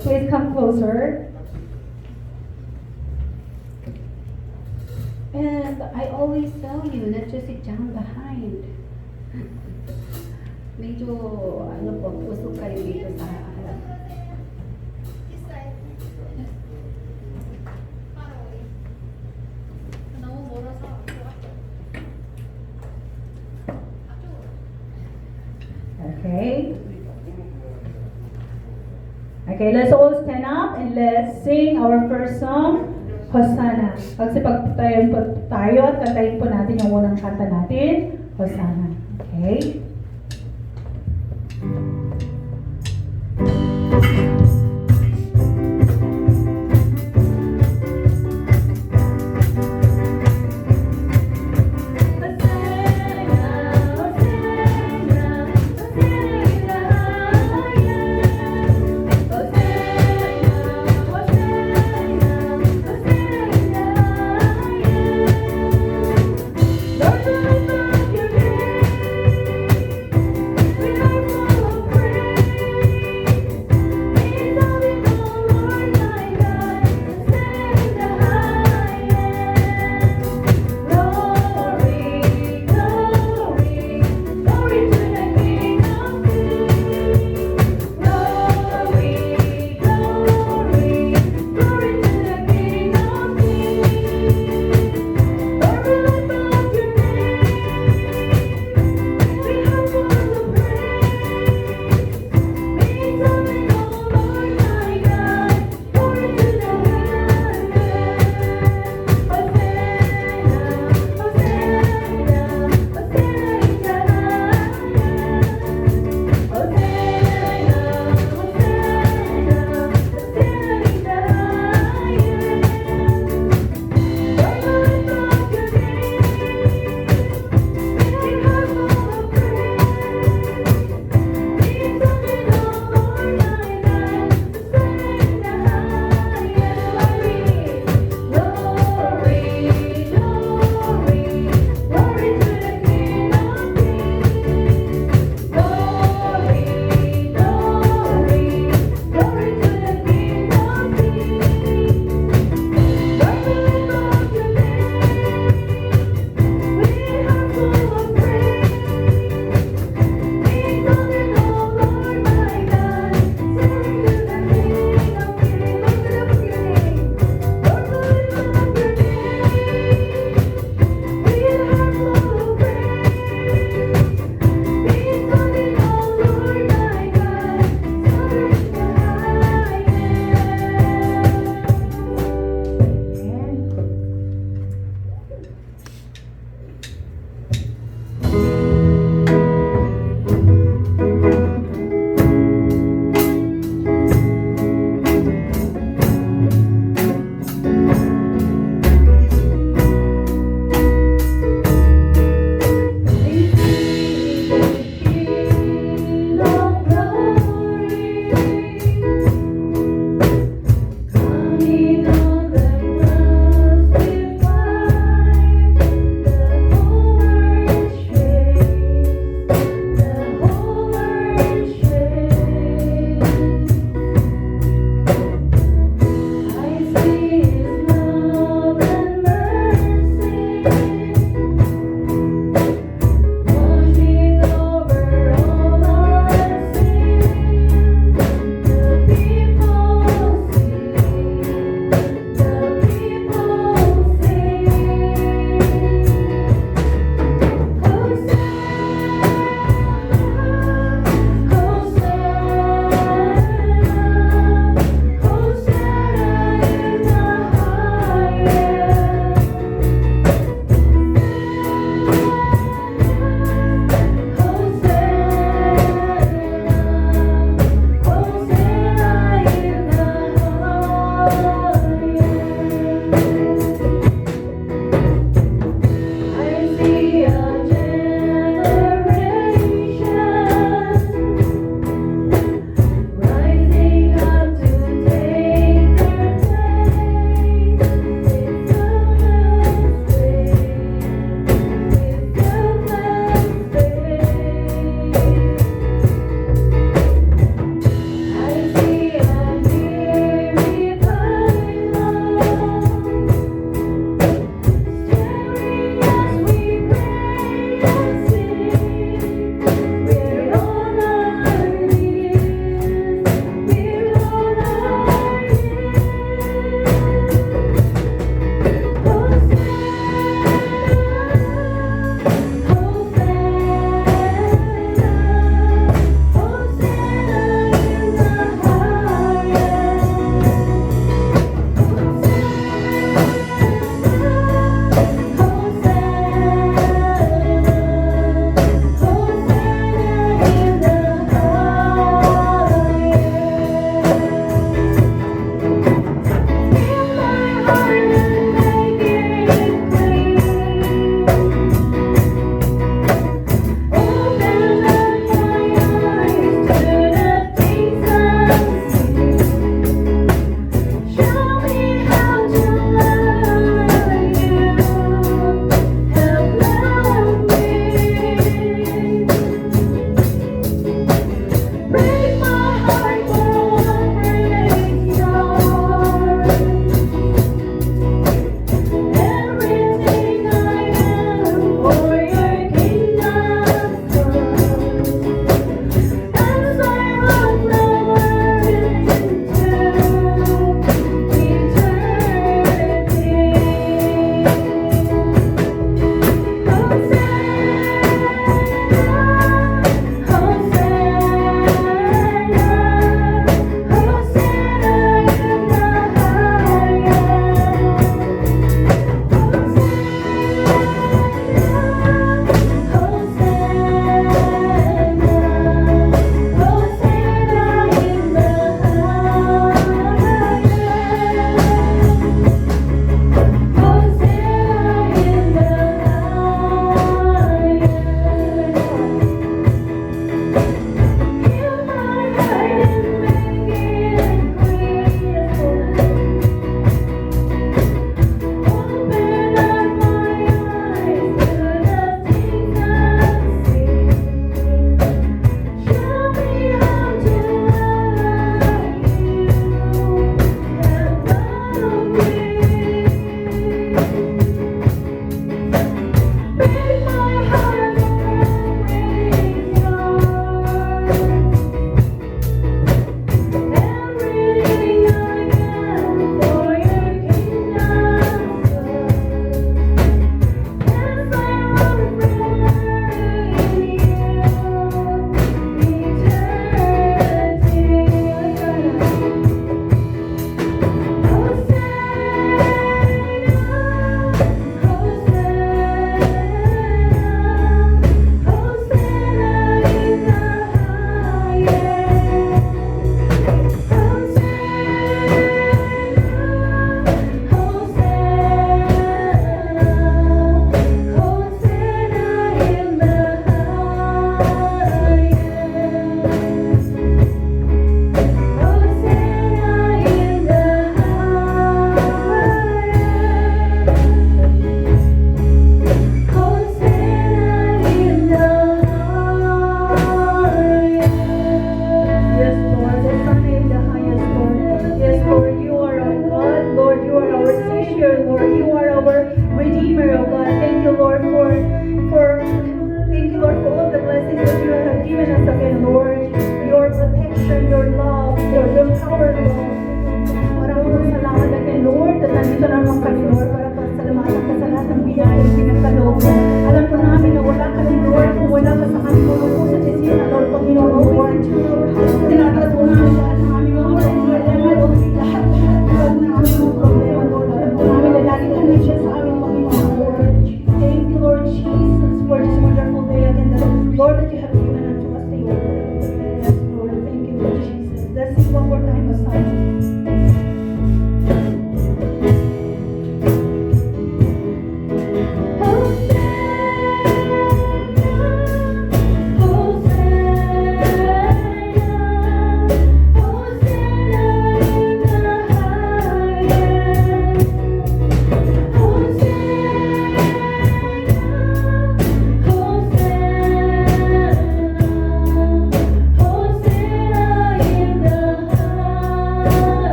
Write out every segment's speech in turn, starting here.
Please come closer. And I always tell you not to sit down behind. Medyo, ano po, usok kayo dito sa harap. 너무 멀어서 Okay? Okay, let's all stand up and let's sing our first song, Hosanna. Pagsipag tayo at katayin po natin yung unang kanta natin, Hosanna. Okay?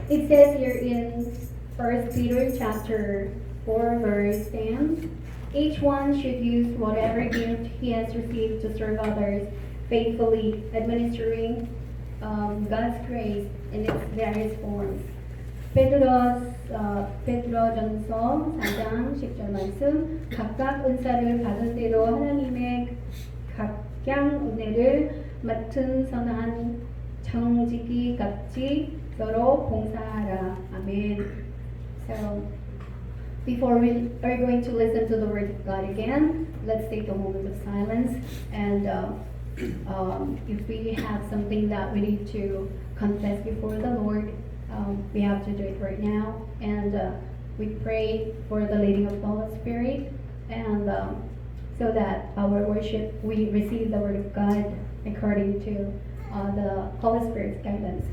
It says here in 1 Peter chapter 4 verse 10, each one should use whatever gift he has received to serve others faithfully, administering God's grace in its various forms. 베드로전서 4장 10절 말씀, 각각 은사를 받은 대로 하나님의 각양 은혜를 맡은 선한 정직이 같이 서로 봉사하라. Amen. So, before we are going to listen to the word of God again, let's take a moment of silence. And if we have something that we need to confess before the Lord, we have to do it right now. And we pray for the leading of the Holy Spirit, and so that our worship, we receive the word of God according to the Holy Spirit's guidance.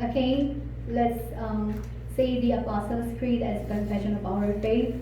Okay, let's say the Apostles' Creed as confession of our faith.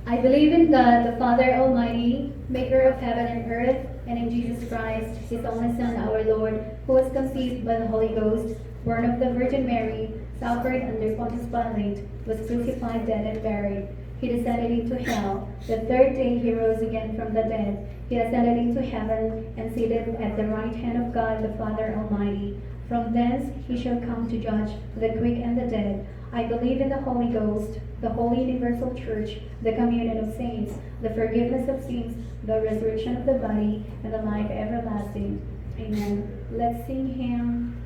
I believe in God, the Father Almighty, maker of heaven and earth, and in Jesus Christ, his only Son, our Lord, who was conceived by the Holy Ghost, born of the Virgin Mary, suffered under Pontius Pilate, was crucified, dead, and buried. He descended into hell. The third day he rose again from the dead. He ascended into heaven and seated at the right hand of God, the Father Almighty. From thence he shall come to judge the quick and the dead. I believe in the Holy Ghost, the holy universal church, the communion of saints, the forgiveness of sins, the resurrection of the body, and the life everlasting. Amen. Let's sing hymn.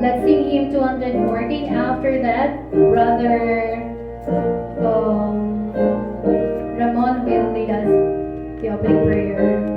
Let's sing hymn 214. After that, Brother Ramon will lead us the opening prayer.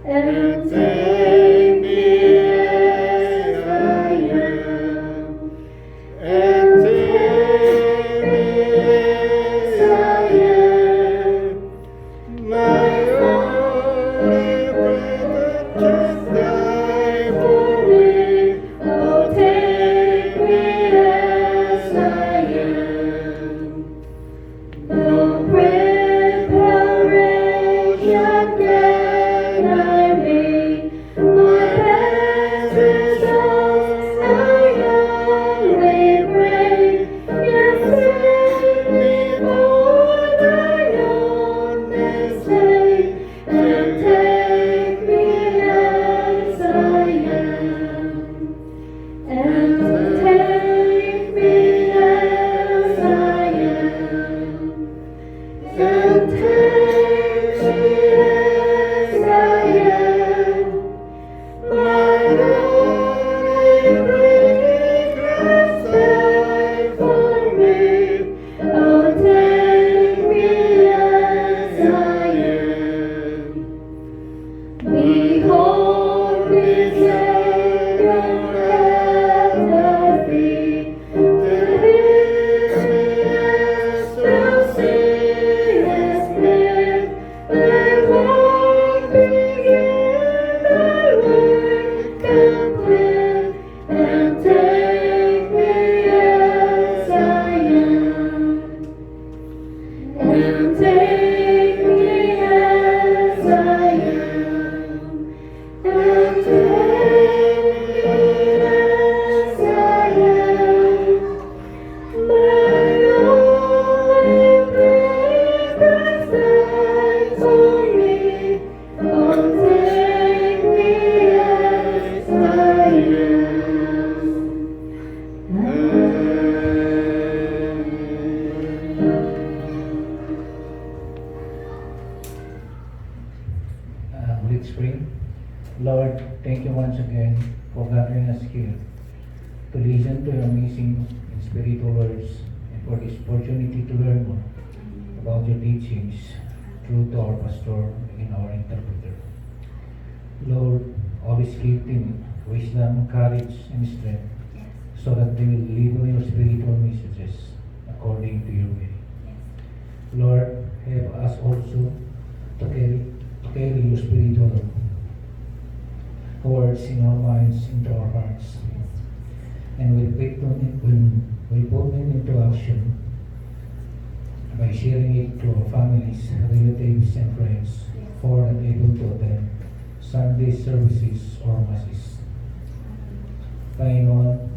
And Big Spring. Lord, thank you once again for gathering us here to listen to your amazing and spiritual words and for this opportunity to learn more about your teachings through to our pastor and our interpreter. Lord, always give them wisdom, courage, and strength so that they will deliver your spiritual messages according to your way. Lord, help us also to carry your spiritual words in our minds, into our hearts, and we'll put them into action by sharing it to our families, relatives, and friends who are not able to attend Sunday services or masses. Panginoon,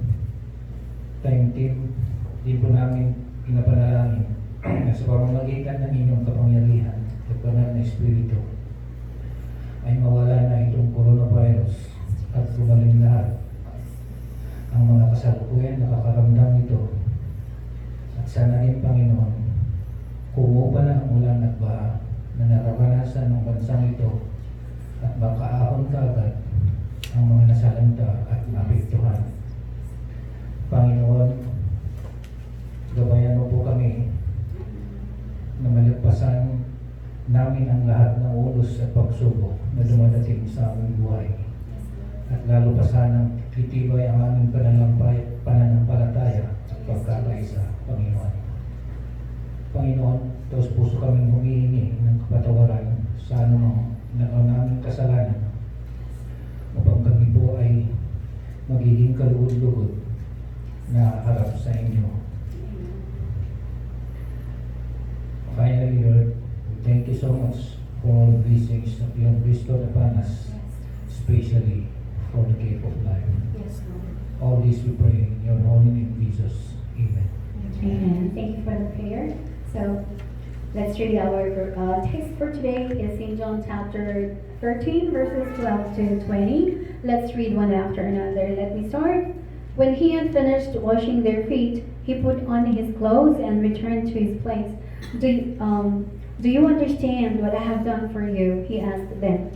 tayong din po namin pinapanalangin na sa pamamagitan ng inyong kapangyarihan at banal na Espiritu ay mawala na itong coronavirus at gumaling lahat ang mga kasalukuyan na nakakaramdam ito. At sana rin, Panginoon, kumupa na ang ulan at baha na nararanasan ng bansang ito at makaahon kaagad ang mga nasalanta at naapektuhan. Panginoon, gabayan mo po kami na malagpasan namin ang lahat ng ulos at pagsubok na dumadating sa aming buhay. At lalo pa sanang titibay ang aming pananampalataya at pagkakaisa, Panginoon. Panginoon, taos puso kaming humihingi ng kapatawaran sa anumang naming kasalanan upang kami po ay magiging kaluhod-luhod na harap sa inyo. Finally, Lord, thank you so much for all the blessings that you have bestowed upon us, especially for the gift of life. Yes, Lord. All this we pray in your holy name, Jesus. Amen. Amen. Thank you for the prayer. So, let's read our text for today is in John chapter 13, verses 12 to 20. Let's read one after another. Let me start. When he had finished washing their feet, he put on his clothes and returned to his place. Do you understand what I have done for you? He asked them.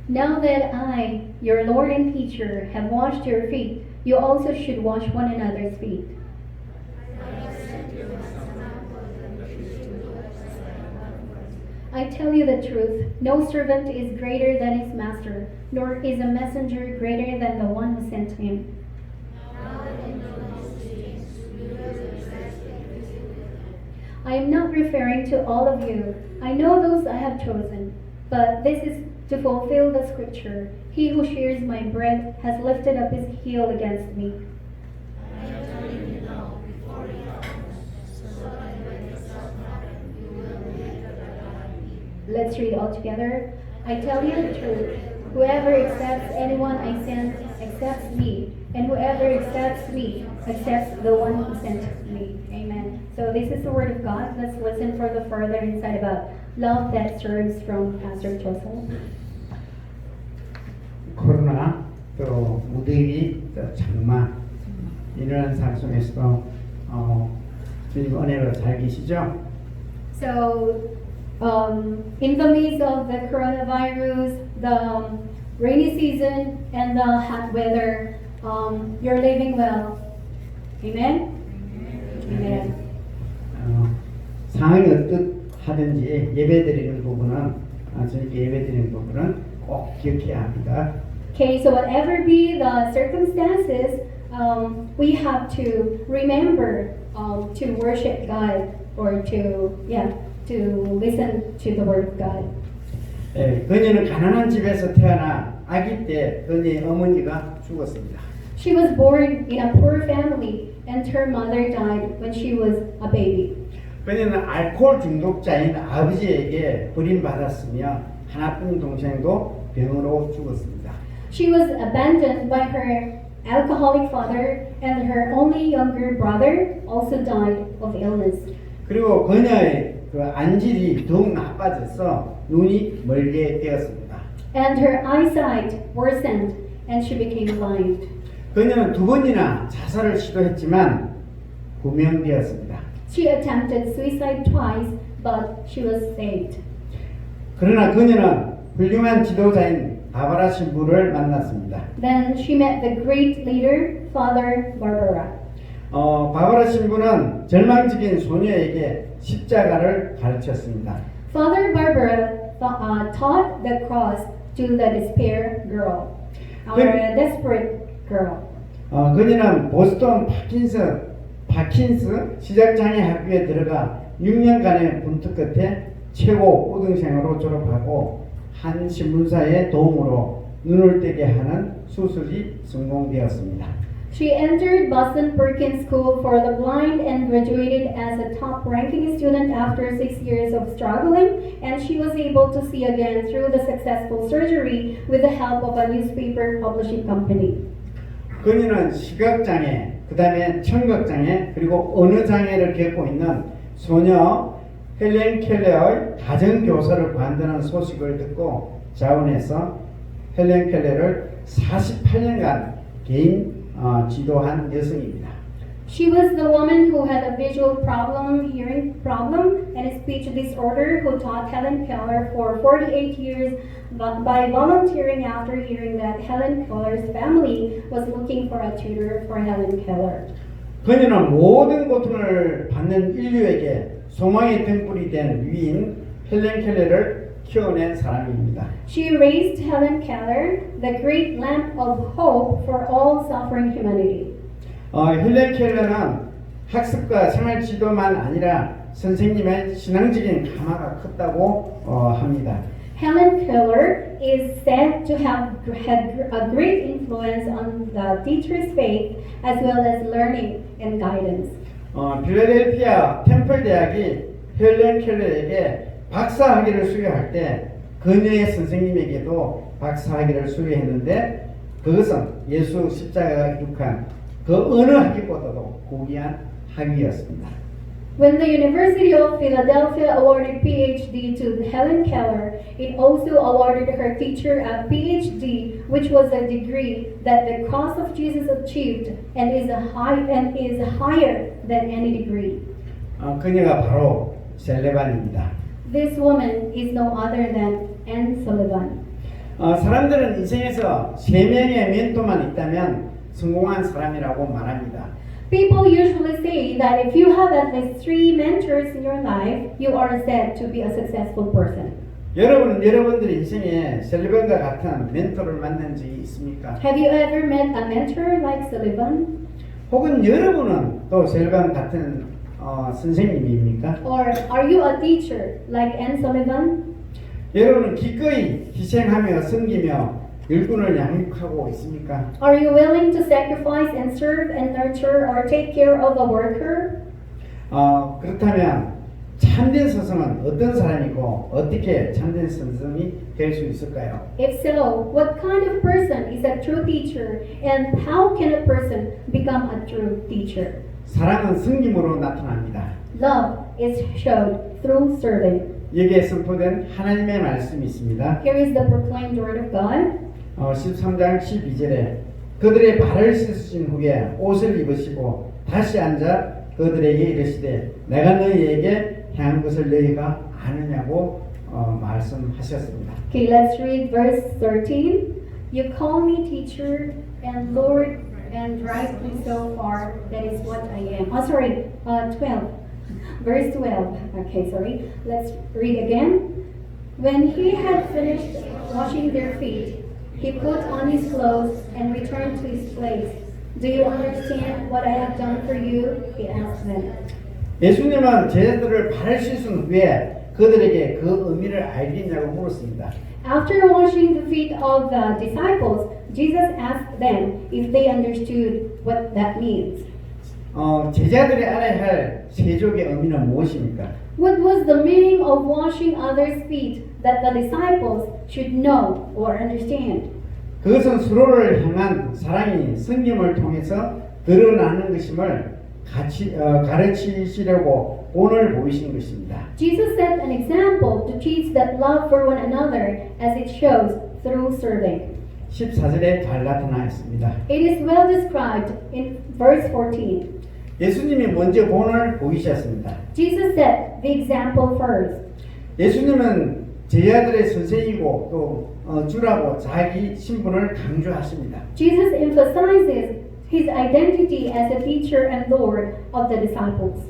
Now that I, your Lord and teacher, have washed your feet, you also should wash one another's feet. I tell you the truth, no servant is greater than his master, nor is a messenger greater than the one who sent him. I am not referring to all of you. I know those I have chosen, but this is to fulfill the scripture. He who shares my bread has lifted up his heel against me. Let's read all together. I tell you the truth. Whoever accepts anyone I send accepts me, and whoever accepts me accepts the one who sent me. Amen. So this is the word of God. Let's listen for the further insight about love that serves from Pastor Joseph. 코로나 또 무더위 또 장마 이런 상 속에서도 주님 은혜로 잘 계시죠? So, in the midst of the coronavirus, the rainy season, and the hot weather, you're living well. Amen? Amen. 상황이 어떻하든지 예배드리는 부분은 주님께 예배드리는 부분은 꼭 기억해야 합니다. Okay, so whatever be the circumstances, we have to remember to worship God or to listen to the word of God. 그녀는 가난한 집에서 태어나 아기 때 그녀의 어머니가 죽었습니다. She was born in a poor family and her mother died when she was a baby. 그녀는 알코올 중독자인 아버지에게 버림받았으며 하나뿐인 동생도 병으로 죽었습니다. She was abandoned by her alcoholic father and her only younger brother also died of illness. 그리고 그녀의 그 안질이 더욱 나빠져서 눈이 멀게 되었습니다. And her eyesight worsened and she became blind. 그녀는 두 번이나 자살을 시도했지만 구명되었습니다. She attempted suicide twice, but she was saved. 그러나 그녀는 훌륭한 지도자인 바바라 신부를 만났습니다. Then she met the great leader, Father Barbara. 바바라 신부는 절망적인 소녀에게 십자가를 가르쳤습니다. Father Barbara taught the cross to the despair girl, or a desperate girl. 그녀는 보스턴 파킨스 시작장애 학교에 들어가 6년간의 분투 끝에 최고 우등생으로 졸업하고 한 신문사의 도움으로 눈을 뜨게 하는 수술이 성공되었습니다. She entered Boston Perkins School for the Blind and graduated as a top-ranking student after 6 years of struggling, and she was able to see again through the successful surgery with the help of a newspaper publishing company. 그녀는 시각장애, 그 다음에 청각장애, 그리고 언어장애를 겪고 있는 소녀 헬렌 켈러의 가정교사를 관두는 소식을 듣고 자원해서 헬렌 켈러를 48년간 개인 지도한 여성입니다. She was the woman who had a visual problem, hearing problem, and a speech disorder who taught Helen Keller for 48 years by volunteering after hearing that Helen Keller's family was looking for a tutor for Helen Keller. 그녀는 모든 고통을 받는 인류에게 소망의 등불이 된 위인 헬렌 켈러를 키워낸 사람입니다. She raised Helen Keller, the great lamp of hope for all suffering humanity. 헬렌 켈러는 학습과 생활 지도만 아니라 선생님의 신앙적인 감화가 컸다고 합니다. Helen Keller is said to have had a great influence on the teacher's faith as well as learning and guidance. 필라델피아 템플 대학이 헬렌 켈러에게 박사학위를 수여할 때 그녀의 선생님에게도 박사학위를 수여했는데 그것은 예수 십자가가 이룩한 그 어느 학위보다도 고귀한 학위였습니다. When the University of Philadelphia awarded PhD to Helen Keller, it also awarded her teacher a PhD, which was a degree that the cross of Jesus achieved and is higher than any degree. 그녀가 바로 셀레반입니다. This woman is no other than Anne Sullivan. 사람들은 인생에서 3명의 멘토만 있다면 성공한 사람이라고 말합니다. People usually say that if you have at least 3 mentors in your life, you are said to be a successful person. 여러분은 여러분들의 인생에 셀레반과 같은 멘토를 만난 적이 있습니까? Have you ever met a mentor like Sullivan? 혹은 여러분은 또 셀레반 같은 선생님입니까? Or are you a teacher like Anne Sullivan? 여러분은 기꺼이 희생하며 섬기며 일꾼을 양육하고 있습니까? Are you willing to sacrifice and serve and nurture or take care of a worker? 그렇다면 참된 스승은 어떤 사람이고 어떻게 참된 스승이 될 수 있을까요? If so, what kind of person is a true teacher and how can a person become a true teacher? 사랑은 섬김으로 나타납니다. Love is shown through serving. 여기에 선포된 하나님의 말씀이 있습니다. Here is the proclaimed word of God. 13장 12절에 그들의 발을 씻으신 후에 옷을 입으시고 다시 앉아 그들에게 이르시되 내가 너희에게 행한 것을 너희가 아느냐고 말씀하셨습니다. Okay, let's read verse 13. You call me teacher and Lord, and rightly so far, that is what I am. 12. Verse 12. Okay, sorry. Let's read again. When he had finished washing their feet, he put on his clothes and returned to his place. Do you understand what I have done for you? He asked them. 예수님은 제자들을 발을 씻은 후에 그들에게 그 의미를 알겠냐고 물었습니다. After washing the feet of the disciples, Jesus asked them if they understood what that means. 제자들이 알아야 할 세족의 의미는 무엇입니까? What was the meaning of washing others' feet that the disciples should know or understand? 그것은 서로를 향한 사랑이 성김을 통해서 드러나는 것임을 가르치시려고 본을 보이신 것입니다. Jesus set an example to teach that love for one another as it shows through serving. 14절에 잘 나타나 있습니다. It is well described in verse 14. 예수님이 먼저 본을 보이셨습니다. Jesus set the example first. 예수님은 제자들의 선생이고 또 주라고 자기 신분을 강조하십니다. Jesus emphasizes his identity as a teacher and Lord of the disciples.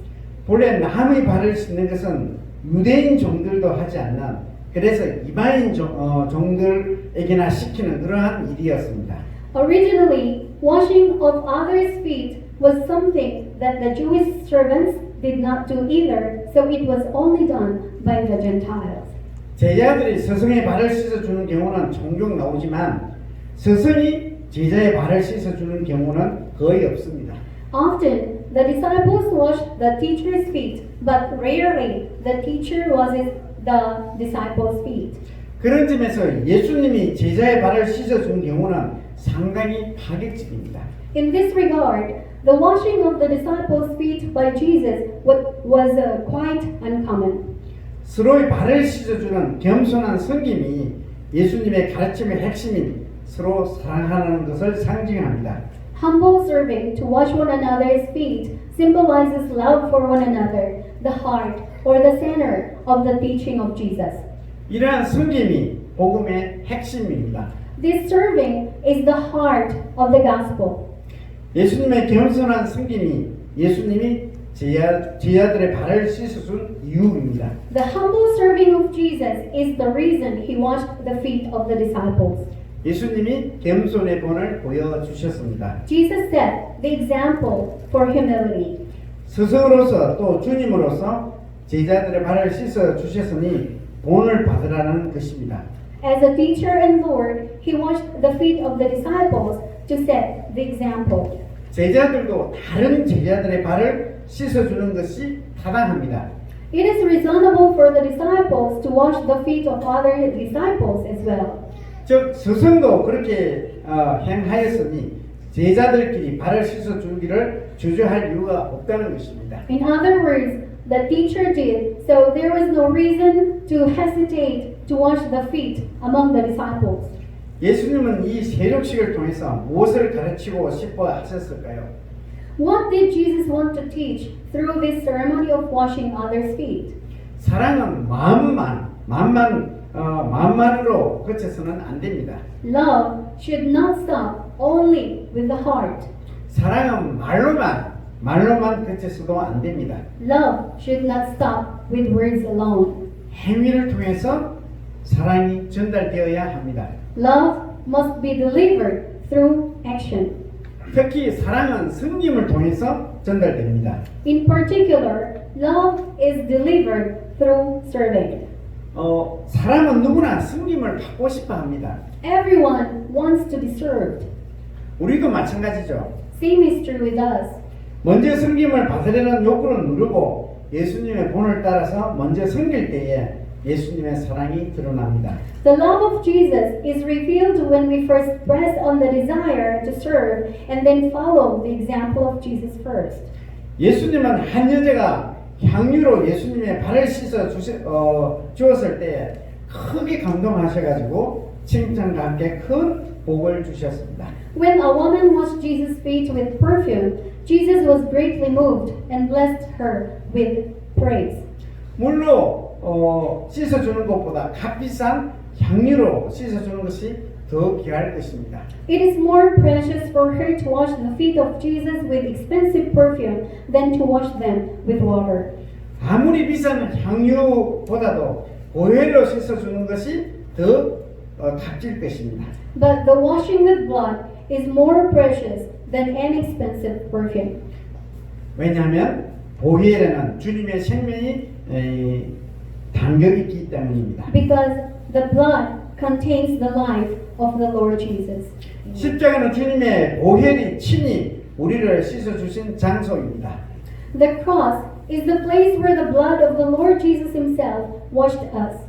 본래 남의 발을 씻는 것은 유대인 종들도 하지 않는 그래서 이방인 종들에게나 시키는 그러한 일이었습니다. Originally, washing of others' feet was something that the Jewish servants did not do either, so it was only done by the Gentiles. 제자들이 스승의 발을 씻어주는 경우는 종종 나오지만 스승이 제자의 발을 씻어주는 경우는 거의 없습니다. Often, the disciples washed the teacher's feet, but rarely the teacher washes the disciples' feet. 그런 점에서 예수님이 제자의 발을 씻어준 경우는 상당히 파격적입니다. In this regard, the washing of the disciples' feet by Jesus was quite uncommon. 서로의 발을 씻어주는 겸손한 섬김이 예수님의 가르침의 핵심인 서로 사랑하는 것을 상징합니다. Humble serving to wash one another's feet symbolizes love for one another, the heart or the center of the teaching of Jesus. 이러한 섬김이 복음의 핵심입니다. This serving is the heart of the gospel. 예수님의 겸손한 섬김이 예수님이 제자들의 발을 씻어준 이유입니다. The humble serving of Jesus is the reason he washed the feet of the disciples. 예수님이 겸손의 본을 보여주셨습니다. Jesus set the example for humility. 스승으로서 또 주님으로서 제자들의 발을 씻어주셨으니 본을 받으라는 것입니다. As a teacher and Lord, he washed the feet of the disciples to set the example. 제자들도 다른 제자들의 발을 씻어주는 것이 타당합니다. It is reasonable for the disciples to wash the feet of other disciples as well. 즉 스승도 그렇게 행하였으니 제자들끼리 발을 씻어주기를 주저할 이유가 없다는 것입니다. In other words, the teacher did, so there was no reason to hesitate to wash the feet among the disciples. 예수님은 이 세족식을 통해서 무엇을 가르치고 싶어 하셨을까요? What did Jesus want to teach through this ceremony of washing others' feet? 사랑은 마음만으로 그쳐서는 안 됩니다. Love should not stop only with the heart. 사랑은 말로만 그쳐서도 안 됩니다. Love should not stop with words alone. 행위를 통해서 사랑이 전달되어야 합니다. Love must be delivered through action. 특히 사랑은 섬김을 통해서 전달됩니다. In particular, love is delivered through serving. 사람은 누구나 섬김을 받고 싶어 합니다. Everyone wants to be served. 우리도 마찬가지죠. Same is true with us. 먼저 섬김을 받으려는 욕구를 누르고 예수님의 본을 따라서 먼저 섬길 때에 예수님의 사랑이 드러납니다. The love of Jesus is revealed when we first press on the desire to serve and then follow the example of Jesus first. 예수님은 한 여자가 향유로 예수님의 발을 씻어 주었을 때 크게 감동하셔가지고 칭찬과 함께 큰 복을 주셨습니다. When a woman washed Jesus' feet with perfume, Jesus was greatly moved and blessed her with praise. 물로 씻어주는 것보다 값비싼 향유로 씻어주는 것이 더 귀할 것입니다. It is more precious for her to wash the feet of Jesus with expensive perfume than to wash them with water. 아무리 비싼 향유보다도 보혈로 씻어주는 것이 더 값질 것입니다. But the washing with blood is more precious than any expensive perfume. 왜냐하면 보혈에는 주님의 생명이 담겨 있기 때문입니다. Because the blood contains the life of the Lord Jesus. 십자가는 주님의 보혈이 친히 우리를 씻어주신 장소입니다. The cross is the place where the blood of the Lord Jesus himself washed us.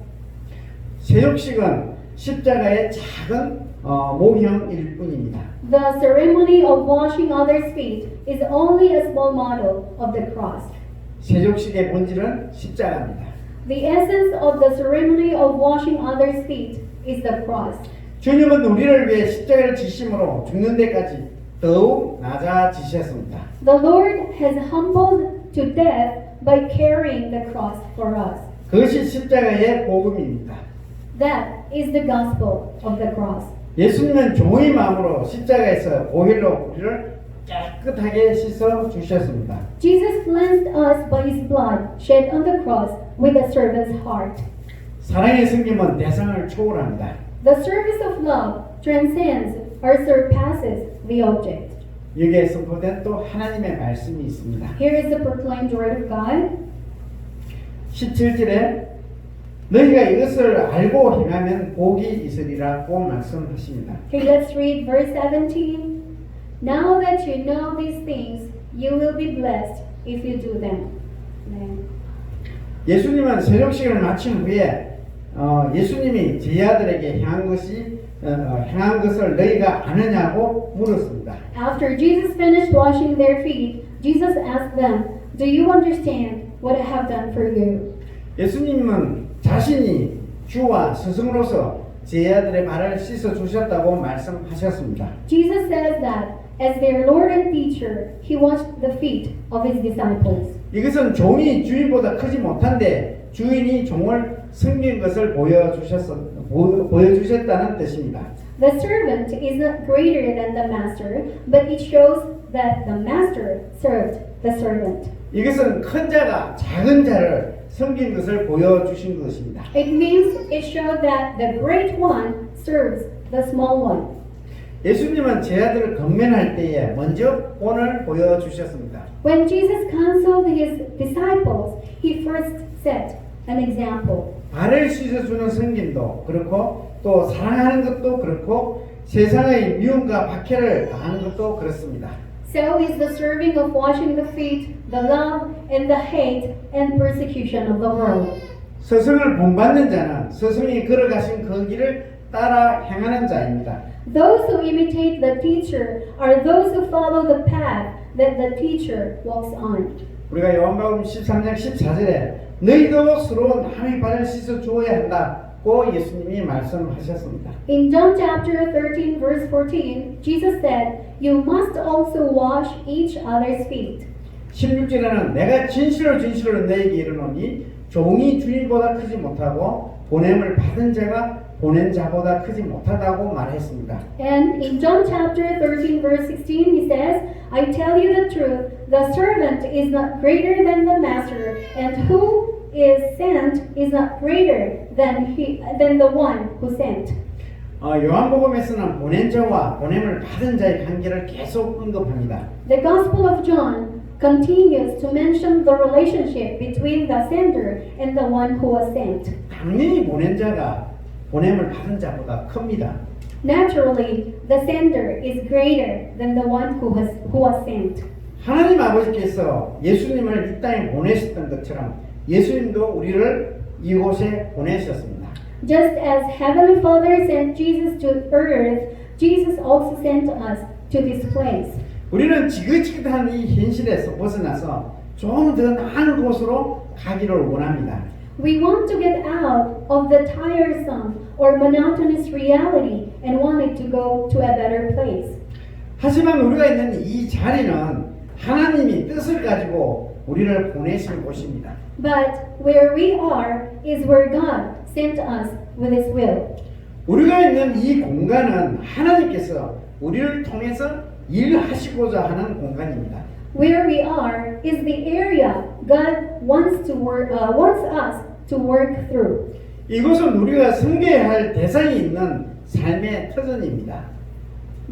세욕식은 십자가의 작은 모형일 뿐입니다. The ceremony of washing others' feet is only a small model of the cross. 세욕식의 본질은 십자가입니다. The essence of the ceremony of washing others' feet is the cross. 주님은 우리를 위해 십자가를 지심으로 죽는 데까지 더욱 낮아지셨습니다. The Lord has humbled to death by carrying the cross for us. 그것이 십자가의 복음입니다. That is the gospel of the cross. 예수님은 종의 마음으로 십자가에서 보혈로 우리를 깨끗하게 씻어 주셨습니다. Jesus cleansed us by his blood shed on the cross with a servant's heart. 사랑의 승김은 대상을 초월합니다. The service of love transcends or surpasses the object. 여기에 선포된 또 하나님의 말씀이 있습니다. Here is the proclaimed word of God. 17절에 너희가 이것을 알고 행하면 복이 있으리라고 말씀하십니다. Okay, let's read verse 17. Now that you know these things, you will be blessed if you do them. 네. 예수님은 세종식을 마친 후에 예수님이 제자들에게 행한 것을 너희가 아느냐고 물었습니다. After Jesus finished washing their feet, Jesus asked them, "Do you understand what I have done for you?" 예수님은 자신이 주와 스승으로서 제자들의 발을 씻어 주셨다고 말씀하셨습니다. Jesus says that as their Lord and teacher, he washed the feet of his disciples. 이것은 종이 주인보다 크지 못한데 주인이 종을 섬긴 것을 보여주셨다는 뜻입니다. The servant is not greater than the master, but it shows that the master served the servant. 이것은 큰 자가 작은 자를 섬긴 것을 보여주신 것입니다. It means it showed that the great one serves the small one. 예수님은 제자들을 건면할 때에 먼저 본을 보여주셨습니다. When Jesus counseled his disciples, he first set an example. 발을 씻어주는 섬김도 그렇고 또 사랑하는 것도 그렇고 세상의 미움과 박해를 당하는 것도 그렇습니다. So is the serving of washing the feet, the love and the hate and persecution of the world. 스승을 본받는 자는 스승이 걸어가신 그 길을 따라 행하는 자입니다. Those who imitate the teacher are those who follow the path that the teacher walks on. 우리가 요한복음 13장 14절에 너희도 서로 남의 발을 씻어 주어야 한다고 예수님이 말씀하셨습니다. In John chapter 13 verse 14, Jesus said, "You must also wash each other's feet." 16절에는 내가 진실로 너희에게 이르노니 종이 주인보다 크지 못하고 보냄을 받은 자가 보낸 자보다 크지 못하다고 말했습니다. And in John chapter 13 verse 16 he says, "I tell you the truth, the servant is not greater than the master, and who is sent is not greater than the one who sent." 요한복음에서는 보낸 자와 보냄을 받은 자의 관계를 계속 언급합니다. The Gospel of John continues to mention the relationship between the sender and the one who was sent. 당연히 보낸 자가 보냄을 받은 자보다 큽니다. Naturally, the sender is greater than the one who was sent. 하나님 아버지께서 예수님을 이 땅에 보내셨던 것처럼 예수님도 우리를 이곳에 보내셨습니다. Just as Heavenly Father sent Jesus to earth, Jesus also sent us to this place. 우리는 지긋지긋한 이 현실에서 벗어나서 좀 더 나은 곳으로 가기를 원합니다. We want to get out of the tiresome or monotonous reality and wanted to go to a better place. 하지만 우리가 있는 이 자리는 하나님이 뜻을 가지고 우리를 보내신 곳입니다. But where we are is where God sent us with His will. 우리가 있는 이 공간은 하나님께서 우리를 통해서 일하시고자 하는 공간입니다. Where we are is the area God wants us to work through. 이곳은 우리가 섬겨야 할 대상이 있는 삶의 터전입니다.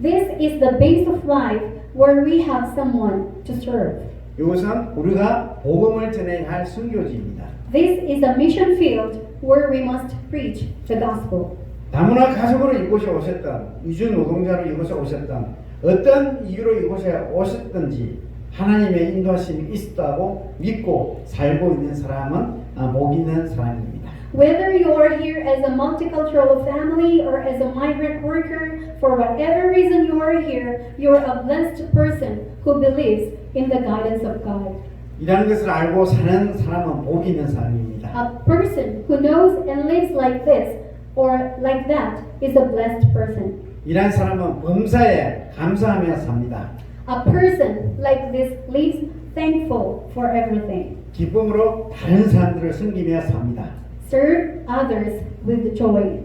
This is the base of life where we have someone to serve. 이곳은 우리가 복음을 전해야 할 순교지입니다. This is a mission field where we must preach the gospel. 다문화 가족으로 이곳에 오셨던 이주 노동자로 이곳에 오셨던 어떤 이유로 이곳에 오셨든지 하나님의 인도하심이 있었다고 믿고 살고 있는 사람은 복 있는 사람입니다. Whether you are here as a multicultural family or as a migrant worker, for whatever reason you are here, you are a blessed person who believes in the guidance of God. 이라는 것을 알고 사는 사람은 복 있는 사람입니다. A person who knows and lives like this or like that is a blessed person. 이런 사람은 범사에 감사하며 삽니다. A person like this lives thankful for everything. 기쁨으로 다른 사람들을 섬기며 삽니다. Serve others with joy.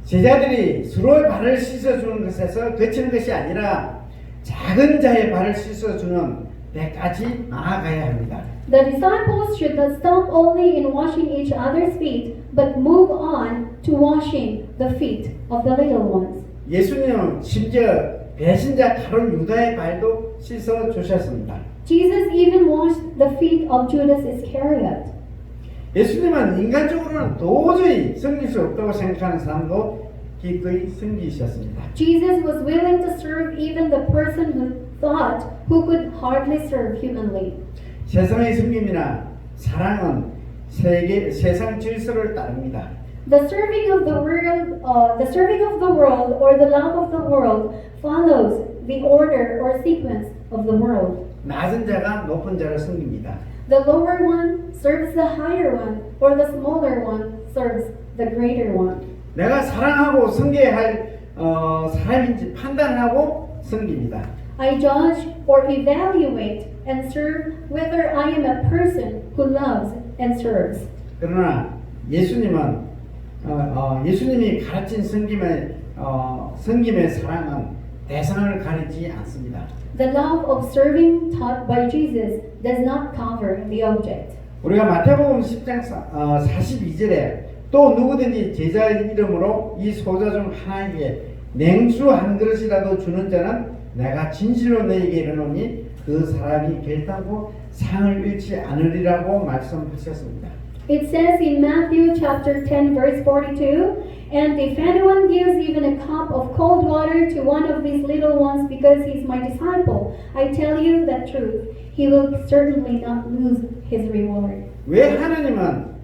제자들이 서로의 발을 씻어주는 것에서 그치는 것이 아니라 작은 자의 발을 씻어주는 데까지 나아가야 합니다. The disciples should not stop only in washing each other's feet, but move on to washing the feet of the little ones. 예수님은 심지어 배신자 가룟 유다의 발도 씻어 주셨습니다. Jesus even washed the feet of Judas Iscariot. 예수님은 인간적으로는 도저히 섬길 수 없다고 생각하는 사람도 기꺼이 섬기셨습니다. Jesus was willing to serve even the person who could hardly serve humanly. 세상의 섬김이나 사랑은 세상 질서를 따릅니다. The serving of the world, or the love of the world follows the order or sequence of the world. 낮은 자가 높은 자를 섬깁니다. The lower one serves the higher one, or the smaller one serves the greater one. 내가 사랑하고 섬겨야 할 사람인지 판단하고 섬깁니다. I judge or evaluate and serve whether I am a person who loves and serves. 그러나 예수님은 예수님이 가르친 섬김의 사랑은 대상을 가리지 않습니다. The love of serving taught by Jesus does not cover the object. 우리가 마태복음 10장 42절에 또 누구든지 제자의 이름으로 이 소자 중 하나에게 냉수 한 그릇이라도 주는 자는 내가 진실로 너에게 이르노니 그 사람이 결단코 상을 잃지 않으리라고 말씀하셨습니다. It says in Matthew chapter 10 verse 42, and if anyone gives even a cup of cold water to one of these little ones because he is my disciple, I tell you the truth, he will certainly not lose his reward. 왜 하나님은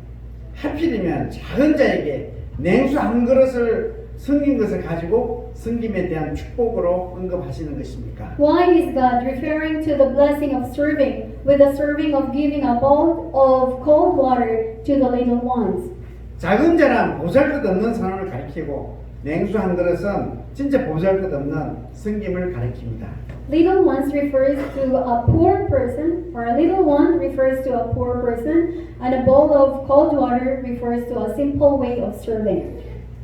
하필이면 작은 자에게 냉수 한 그릇을 섬긴 것을 가지고 섬김에 대한 축복으로 언급하시는 것입니까? Why is God referring to the blessing of serving with the serving of giving a bowl of cold water to the little ones? 작은 자란 보잘것없는 사람을 가리키고 냉수 한 그릇은 진짜 보잘것없는 섬김을 가리킵니다. Little ones refers to a poor person, or a little one refers to a poor person, and a bowl of cold water refers to a simple way of serving.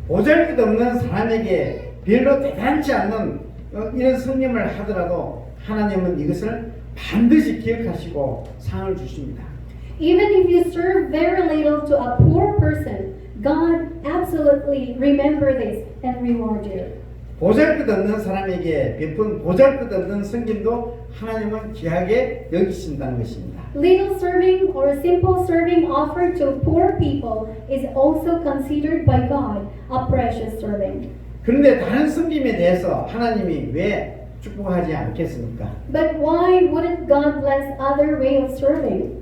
보잘것없는 사람에게 별로 대단치 않는 이런 섬김을 하더라도 하나님은 이것을 반드시 기억하시고 상을 주십니다. Even if you serve very little to a poor person, God absolutely remember this and reward you. 보잘것없는 사람에게 베푼 보잘것없는 섬김도 하나님은 귀하게 여기신다는 것입니다. Little serving or simple serving offered to poor people is also considered by God a precious serving. 그런데 다른 섬김에 대해서 하나님이 왜 축복하지 않겠습니까? But why wouldn't God bless other way of serving?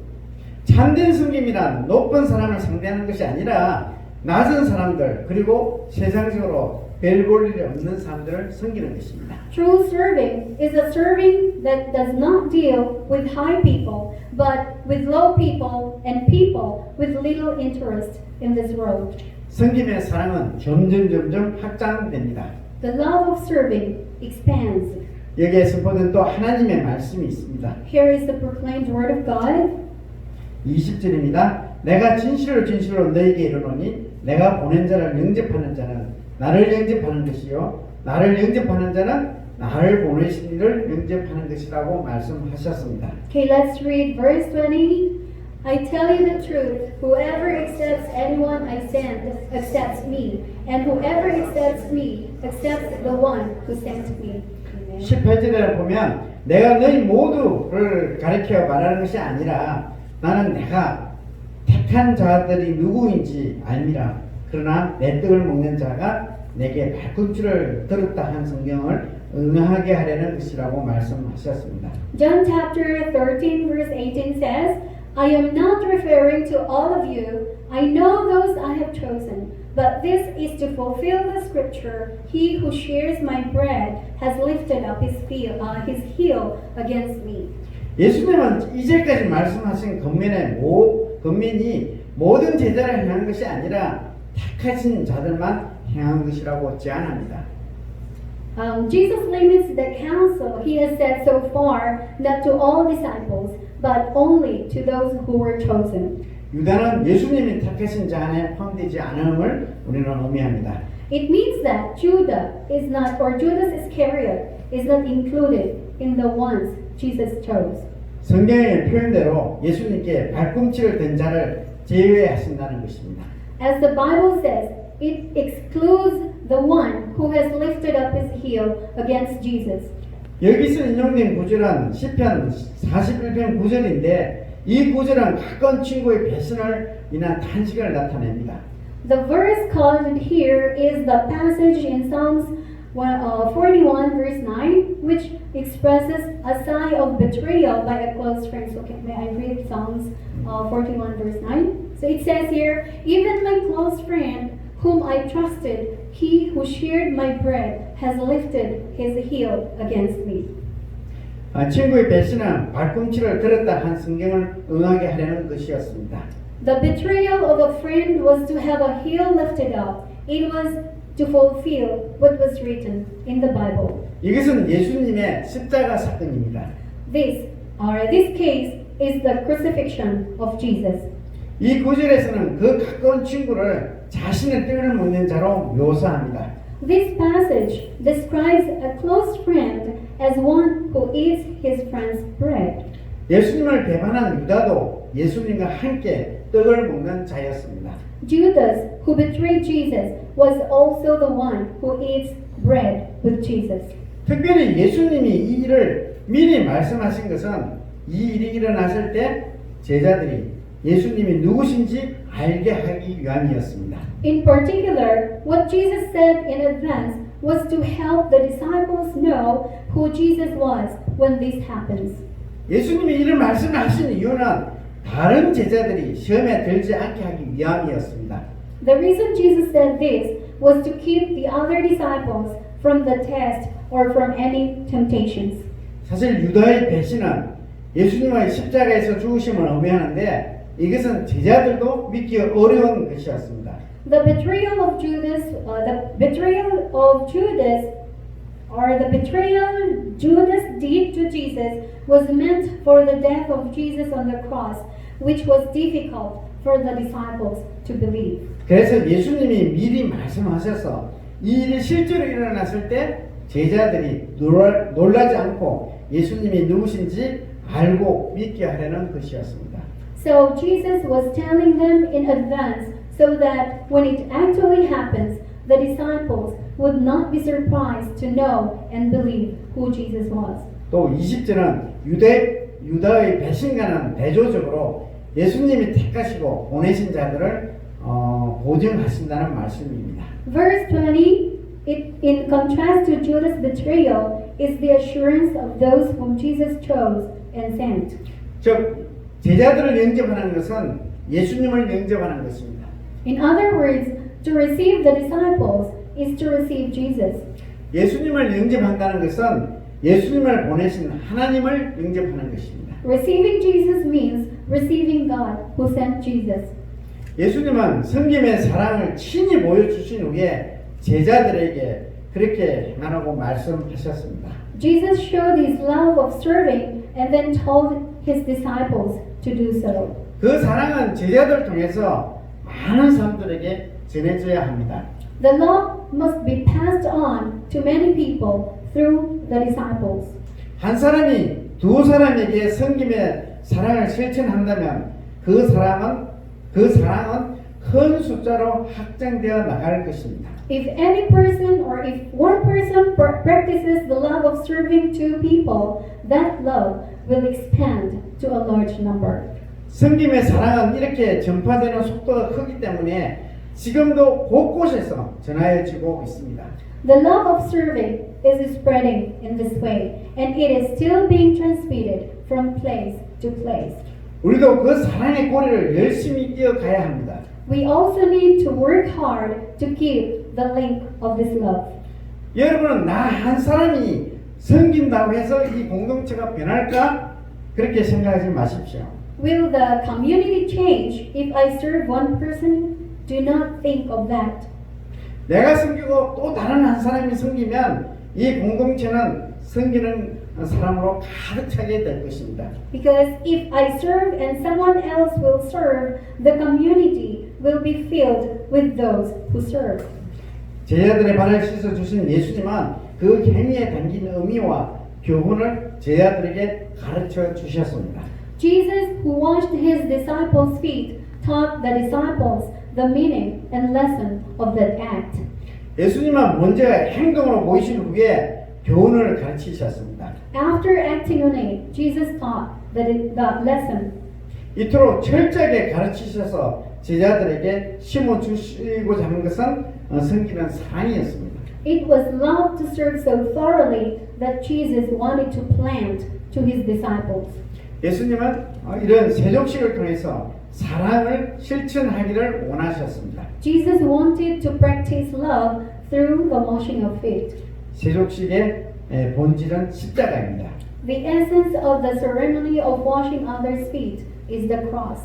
참된 섬김이란 높은 사람을 상대하는 것이 아니라 낮은 사람들 그리고 세상적으로 별 볼 일이 없는 사람들을 섬기는 것입니다. True serving is a serving that does not deal with high people, but with low people and people with little interest in this world. 섬김의 사랑은 점점 확장됩니다. The love of serving expands. 여기에 선포된 또 하나님의 말씀이 있습니다. Here is the proclaimed word of God. 20절입니다. 내가 진실로 너에게 이르노니 내가 보낸 자를 영접하는 자는 나를 영접하는 것이요 나를 영접하는 자는 나를 보내신 이를 영접하는 것이라고 말씀하셨습니다. Okay, let's read verse 20. I tell you the truth, whoever accepts anyone I send accepts me, and whoever accepts me accepts the one who sent me. Amen. 18절에 보면 내가 너희 모두를 가리켜 말하는 것이 아니라 나는 내가 택한 자들이 누구인지 알미라. 그러나 내 떡을 먹는 자가 내게 발꿈치를 들었다 한 성경을 응하게 하려는 것이라고 말씀하셨습니다. John chapter 13 verse 18 says, I am not referring to all of you. I know those I have chosen. But this is to fulfill the scripture, he who shares my bread has lifted up his heel against me. 예수님은 이제까지 말씀하신 권면이 모든 제자를 향한 것이 아니라 택하신 자들만 향한 것이라고 제안합니다. Jesus limits the counsel he has said so far not to all disciples, but only to those who were chosen. 유다는 예수님이 택하신 자 안에 포함되지 않음을 우리는 의미합니다. It means that Judah is not, or Judas Iscariot is not included in the ones Jesus chose. 성경의 표현대로 예수님께 발꿈치를 댄 자를 제외하신다는 것입니다. As the Bible says, it excludes the one who has lifted up his heel against Jesus. 여기서 인용된 구절은 시편 41편 9절인데 이 구절은 가까운 친구의 배신을 인한 탄식을 나타냅니다. The verse quoted here is the passage in Psalms 41 verse 9, which expresses a sigh of betrayal by a close friend. So may I read Psalms 41 verse 9? So it says here, even my close friend whom I trusted, he who shared my bread has lifted his heel against me. 친구의 배신은 발꿈치를 들었다 한 성경을 응하게 하려는 것이었습니다. The betrayal of a friend was to have a heel lifted up. It was to fulfill what was written in the Bible. 이것은 예수님의 십자가 사건입니다. This case is the crucifixion of Jesus. 이 구절에서는 그 가까운 친구를 자신의 뼈를 묻는 자로 묘사합니다. This passage describes a close friend as one who eats his friend's bread. 예수님을 배반한 유다도 예수님과 함께 떡을 먹는 자였습니다. Judas, who betrayed Jesus, was also the one who eats bread with Jesus. 특별히 예수님이 이 일을 미리 말씀하신 것은 이 일이 일어났을 때 제자들이 예수님이 누구신지 알게 하기 위함이었습니다. In particular, what Jesus said in advance was to help the disciples know who Jesus was when this happens. 예수님이 이런 말씀을 하신 이유는 다른 제자들이 시험에 들지 않게 하기 위함이었습니다. The reason Jesus said this was to keep the other disciples from the test or from any temptations. 사실 유다의 배신은 예수님의 십자가에서 죽으심을 의미하는데 이것은 제자들도 믿기 어려운 것이었습니다. The betrayal of Judas, or the betrayal Judas did to Jesus was meant for the death of Jesus on the cross, which was difficult for the disciples to believe. 그래서 예수님이 미리 말씀하셔서 이 일이 실제로 일어났을 때 제자들이 놀라지 않고 예수님이 누구신지 알고 믿게 하려는 것이었습니다. So Jesus was telling them in advance so that when it actually happens, the disciples would not be surprised to know and believe who Jesus was. 또 20절은 유다의 배신과는 대조적으로 예수님이 택하시고 보내신 자들을 보증하신다는 말씀입니다. Verse 20, in contrast to Judas' betrayal, is the assurance of those whom Jesus chose and sent. 즉 제자들을 영접하는 것은 예수님을 영접하는 것입니다. In other words, to receive the disciples is to receive Jesus. 예수님을 영접한다는 것은 예수님을 보내신 하나님을 영접하는 것입니다. Receiving Jesus means receiving God who sent Jesus. 예수님은 성김의 사랑을 친히 보여주신 후에 제자들에게 그렇게 행하라고 말씀하셨습니다. Jesus showed his love of serving and then told his disciples to do so. 그 사랑은 제자들 통해서 많은 사람들에게 전해져야 합니다. The love must be passed on to many people through the disciples. 한 사람이 두 사람에게 성김의 사랑을 실천한다면 그 사랑은 큰 숫자로 확장되어 나갈 것입니다. If any person or if one person practices the love of serving two people, that love will expand to a large number. 성김의 사랑은 이렇게 전파되는 속도가 크기 때문에 지금도 곳곳에서 전하여지고 있습니다. The love of serving is spreading in this way, and it is still being transmitted from place to place. 우리도 그 사랑의 고리를 열심히 이어가야 합니다. We also need to work hard to keep the link of this love. 여러분은 나 한 사람이 섬긴다고 해서 이 공동체가 변할까? 그렇게 생각하지 마십시오. Will the community change if I serve one person? Do not think of that. 내가 섬기고 또 다른 한 사람이 섬기면 이 공동체는 섬기는 사람으로 가득 차게 될 것입니다. Because if I serve and someone else will serve, the community will be filled with those who serve. 제자들의 발을 씻어 주신 예수님은 그 행위에 담긴 의미와 교훈을 제자들에게 가르쳐 주셨습니다. Jesus, who washed his disciples' feet, taught the disciples the meaning and lesson of that act. 예수님은 먼저 행동으로 보이신 후에 교훈을 가르치셨습니다. After acting on it, Jesus taught the lesson. 이토록 철저하게 가르치셔서 제자들에게 심어 주시고자 하는 것은 섬기는 사랑이었습니다. It was love to serve so thoroughly that Jesus wanted to plant to his disciples. 예수님은 이런 세족식을 통해서 사랑을 실천하기를 원하셨습니다. Jesus wanted to practice love through the washing of feet. 세족식의 본질은 십자가입니다. The essence of the ceremony of washing others' feet is the cross.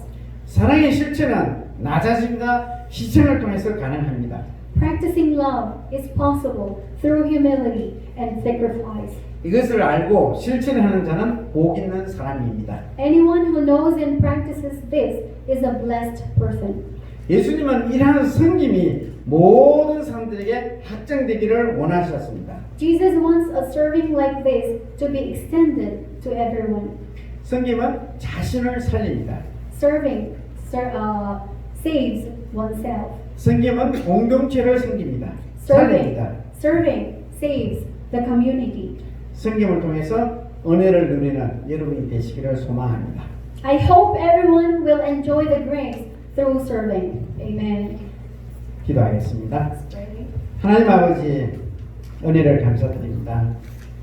사랑의 실천은 나 자신과 희생을 통해서 가능합니다. Practicing love is possible through humility and sacrifice. 이것을 알고 실천하는 자는 복 있는 사람입니다. Anyone who knows and practices this is a blessed person. 예수님은 이러한 섬김이 모든 사람들에게 확장되기를 원하셨습니다. Jesus wants a serving like this to be extended to everyone. 섬김은 자신을 살립니다. Serving saves oneself. 섬김은 공동체를 섬깁니다. 살립니다. Serving saves the community. 섬김을 통해서 은혜를 누리는 여러분이 되시기를 소망합니다. I hope everyone will enjoy the grace through serving. Amen. 기도하겠습니다. 하나님 아버지 은혜를 감사드립니다.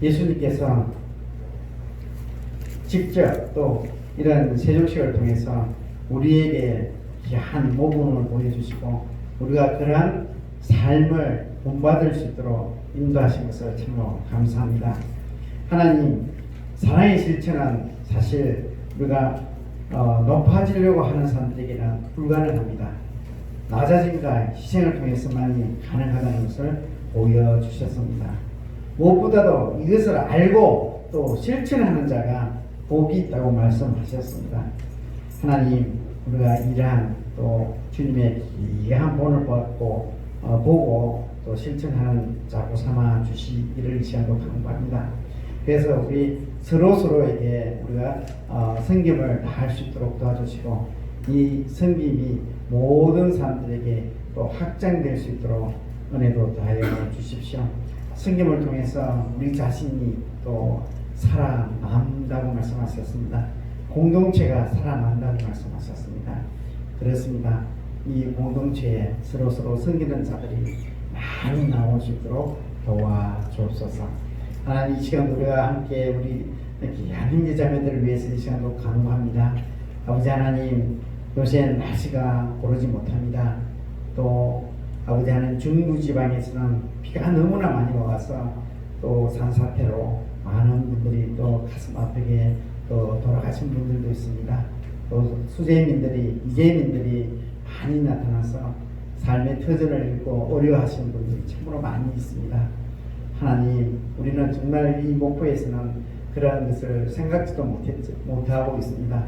예수님께서 직접 또 이런 세족식을 통해서 우리에게 한 모범을 보여주시고 우리가 그러한 삶을 본받을 수 있도록 인도하신 것을 참으로 감사합니다. 하나님 사랑의 실천은 사실 우리가 높아지려고 하는 사람들에게는 불가능합니다. 낮아짐과 희생을 통해서만이 가능하다는 것을 보여주셨습니다. 무엇보다도 이것을 알고 또 실천하는 자가 복이 있다고 말씀하셨습니다. 하나님 우리가 이러한 또 주님의 귀한 본을 받고 보고 또 실천하는 자고 삼아 주시기를 이 시간도 간구합니다. 그래서 우리 서로에게 우리가 섬김을 다할 수 있도록 도와주시고 이 섬김이 모든 사람들에게 또 확장될 수 있도록 은혜도 다하여 주십시오. 섬김을 통해서 우리 자신이 또 살아남는다고 말씀하셨습니다. 공동체가 살아난다고 말씀하셨습니다. 그렇습니다. 이 공동체에 서로 섬기는 자들이 많이 나올 수 있도록 도와주옵소서. 하나님 이 시간 우리가 함께 우리 귀한 형제자매들을 위해서 이 시간도 간구합니다. 아버지 하나님 요새 날씨가 고르지 못합니다. 또 아버지 하나님 중부지방에서는 비가 너무나 많이 와서 또 산사태로 많은 분들이 또 가슴 아프게 또 돌아가신 분들도 있습니다. 또 수재민들이 이재민들이 많이 나타나서 삶의 터전을 잃고 어려워하시는 분들이 참으로 많이 있습니다. 하나님 우리는 정말 이 목포에서는 그러한 것을 생각지도 못하고 있습니다.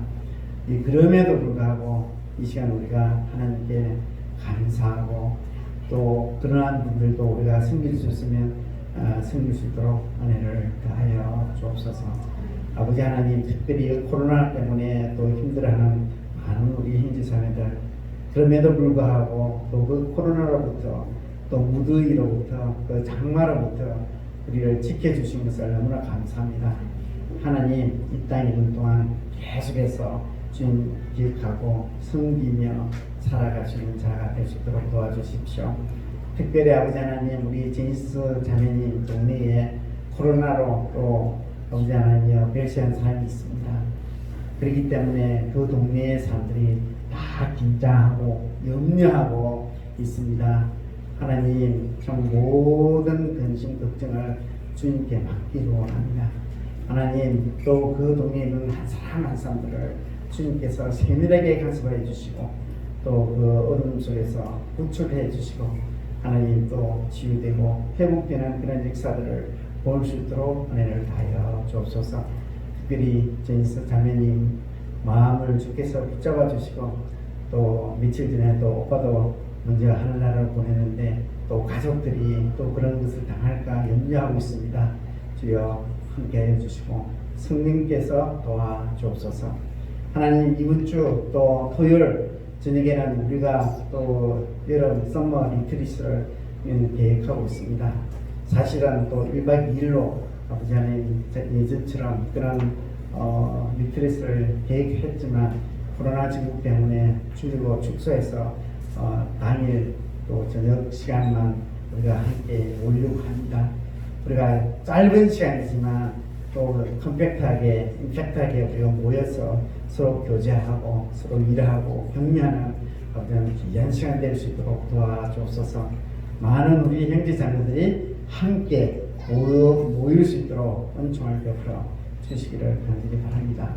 그럼에도 불구하고 이 시간 우리가 하나님께 감사하고 또 그러한 분들도 우리가 섬길 수 있으면 섬길 수 있도록 은혜를 다하여 주옵소서. 아버지 하나님 특별히 코로나 때문에 또 힘들어하는 많은 우리 형제자매들 그럼에도 불구하고 또 그 코로나로부터 또 무더위로부터 그 장마로부터 우리를 지켜주신 것을 너무나 감사합니다. 하나님 이 땅에 있는 동안 계속해서 주님 기억하고 섬기며 살아가시는 자가 될 수 있도록 도와주십시오. 특별히 아버지 하나님 우리 제니스 자매님 동네에 코로나로 또 아버지 하나님 멸시한 사람이 있습니다. 그렇기 때문에 그 동네의 사람들이 다 긴장하고 염려하고 있습니다. 하나님 참 모든 근심 걱정을 주님께 맡기로 합니다. 하나님 또 그 동네에 있는 한 사람 한 사람들을 주님께서 세밀하게 간섭해 주시고 또 그 어둠 속에서 구출해 주시고 하나님 또 치유되고 회복되는 그런 역사들을 볼 수 있도록 은혜를 다하여 주옵소서. 특별히 제니스 자매님 마음을 주께서 붙잡아 주시고 또 며칠 전에 또 오빠도 먼저 하늘나라를 보냈는데 또 가족들이 또 그런 것을 당할까 염려하고 있습니다. 주여 함께해 주시고 성령께서 도와주옵소서. 하나님 이번 주 또 토요일 저녁에는 우리가 또 여름 썸머 리트리스를 계획하고 있습니다. 사실은 또 1박 2일로 아버지 하나님 예전처럼 그런 리트리스를 계획했지만 코로나 증국 때문에 줄이고 축소해서 당일 또 저녁 시간만 우리가 함께 오려고 합니다. 우리가 짧은 시간이지만 또 컴팩트하게 임팩트하게 우리가 모여서 서로 교제하고 서로 일하고 격려하는 어떤 귀한 시간 될 수 있도록 도와주옵소서. 많은 우리 형제 자매들이 함께 모일 수 있도록 은총을 베풀어 주시기를 간절히 바랍니다.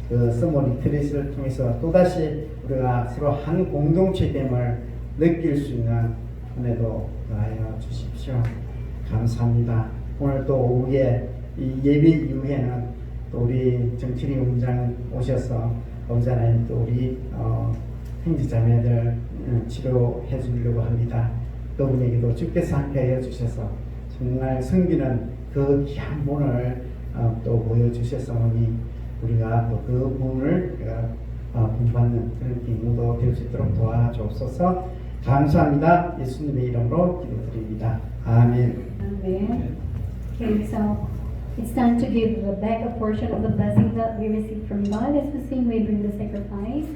그 서머 리트릿을 통해서 또다시 우리가 서로 한 공동체됨을 느낄 수 있는 은혜도 더하여 주십시오. 감사합니다. 오늘 또 오후에 이 예배 이후에는 또 우리 정치리 원장 오셔서 아버지 하나님 또 우리 형제 자매들 치료해 주려고 합니다. 그분에게도 주께서 함께하여 주셔서 정말 섬기는 그 귀한 분을 또 보여주셨사오니 우리가 또 그 분을 본받는 그런 기능도 될 수 있도록 도와주옵소서. 감사합니다. 예수님의 이름으로 기도드립니다. 아멘. Amen. Okay, so it's time to give back a portion of the blessing that we received from God as we sing, we bring the sacrifice.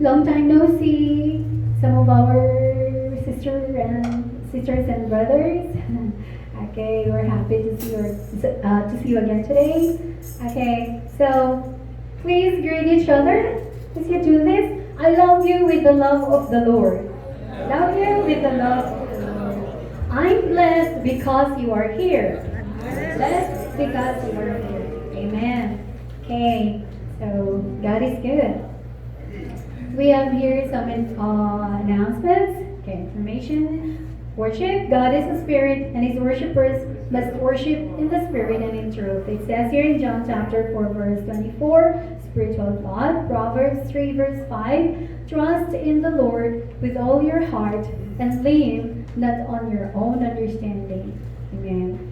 Long time no see. Some of our sisters and brothers. Okay, we're happy to see you again today. Okay, so please greet each other. As you do this, I love you with the love of the Lord. Love you with the love of the Lord. I'm blessed because you are here. Blessed because you are here. Amen. Okay, so God is good. We have here some announcements, okay, information. Worship, God is a spirit and his worshippers must worship in the spirit and in truth. It says here in John chapter 4 verse 24, spiritual thought, Proverbs 3 verse 5, trust in the Lord with all your heart and lean not on your own understanding. Amen.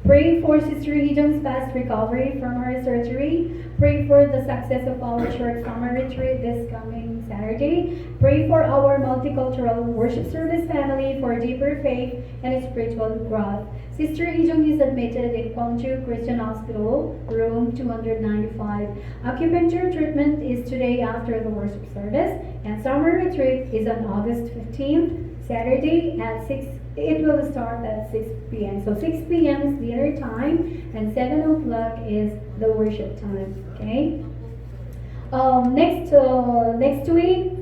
Pray for Sister Hee-jung's fast recovery from her surgery. Pray for the success of our short summer retreat this coming Saturday. Pray for our multicultural worship service family for deeper faith and spiritual growth. Sister Hee-jung is admitted in Gwangju Christian Hospital, room 295. Acupuncture treatment is today after the worship service, and summer retreat is on August 15th, Saturday at 6. It will start at 6 p.m. So 6 p.m. is dinner time, and 7 o'clock is the worship time. Okay. Next week,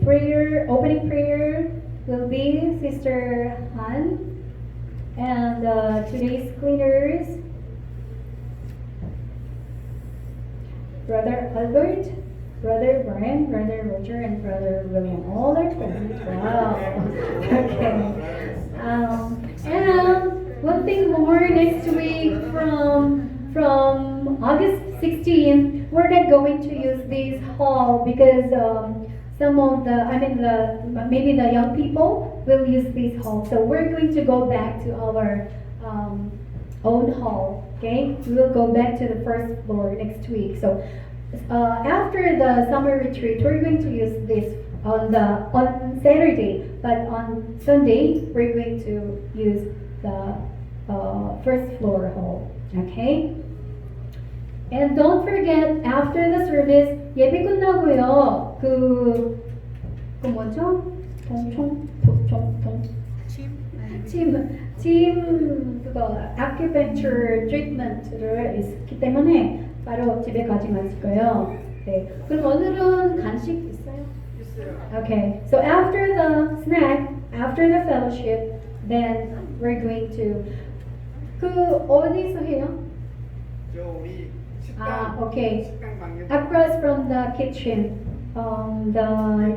opening prayer will be Sister Han, and today's cleaners, Brother Albert, Brother Brian, Brother Roger, and Brother William. All are present. Wow. Okay. And one thing more, next week from August 16th, we're not going to use this hall because some of maybe the young people will use this hall. So we're going to go back to our own hall. Okay, we will go back to the first floor next week. So after the summer retreat, we're going to use this on Saturday, but on Sunday we're going to use the first floor hall. Okay? And don't forget after the service 예배 끝나고요. 그 뭐죠? 짐 그거 acupuncture treatment를 있기 때문에 바로 집에 가지 마실 거예요. 네. 그럼 오늘은 간식 있어요? Okay. So after the snack, after the fellowship, then we're going to 그 어디서 해요? 저 우리 아, okay. 식당 방역 Across from the kitchen, the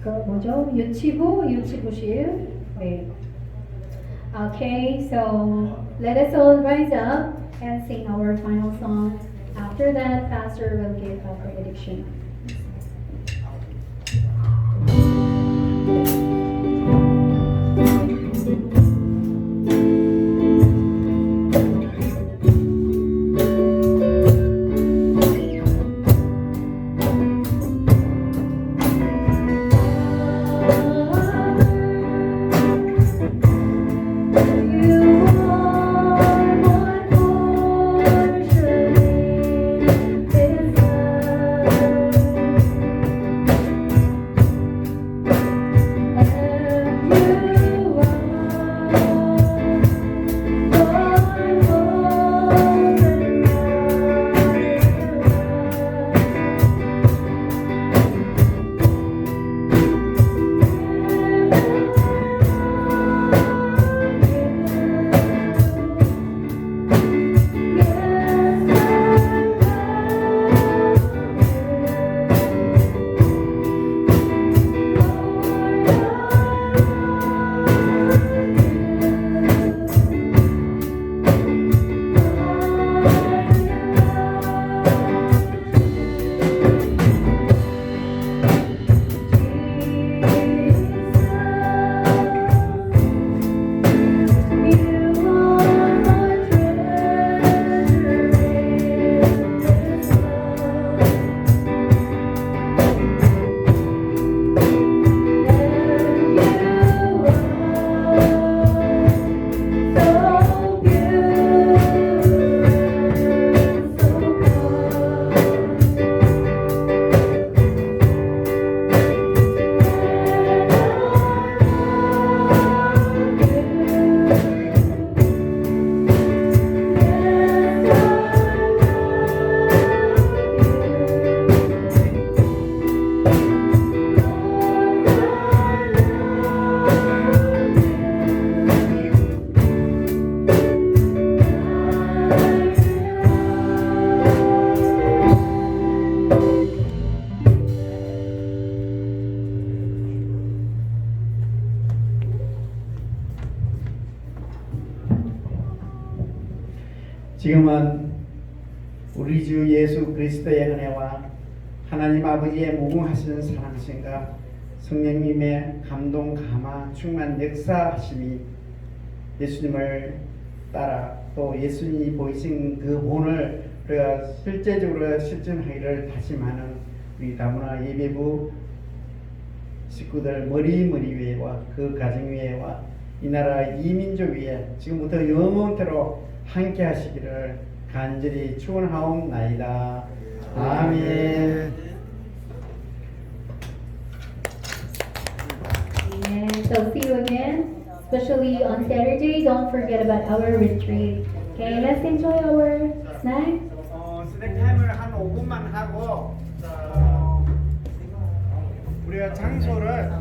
그 뭐죠? 유치부실. 네. Okay, so let us all rise up and sing our final song. After that, Pastor will give a benediction. 지금은 우리 주 예수 그리스도의 은혜와 하나님 아버지의 무궁하신 사랑하심과 성령님의 감동 감화 충만 역사하심이 예수님을 따라 또 예수님이 보이신 그 본을 우리가 실제적으로 실천하기를 다짐하는 우리 다문화 예배부 식구들 머리 위에와 그 가정 위에와 이 나라 이 민족 위에 지금부터 영원토록 함께 하시기를 간절히 축원하옵나이다. 아멘. Amen. So see you again, especially on Saturday. Don't forget about our retreat. Okay, let's enjoy our snack. 스낵 타임을 한 5분만 하고 우리가 장소를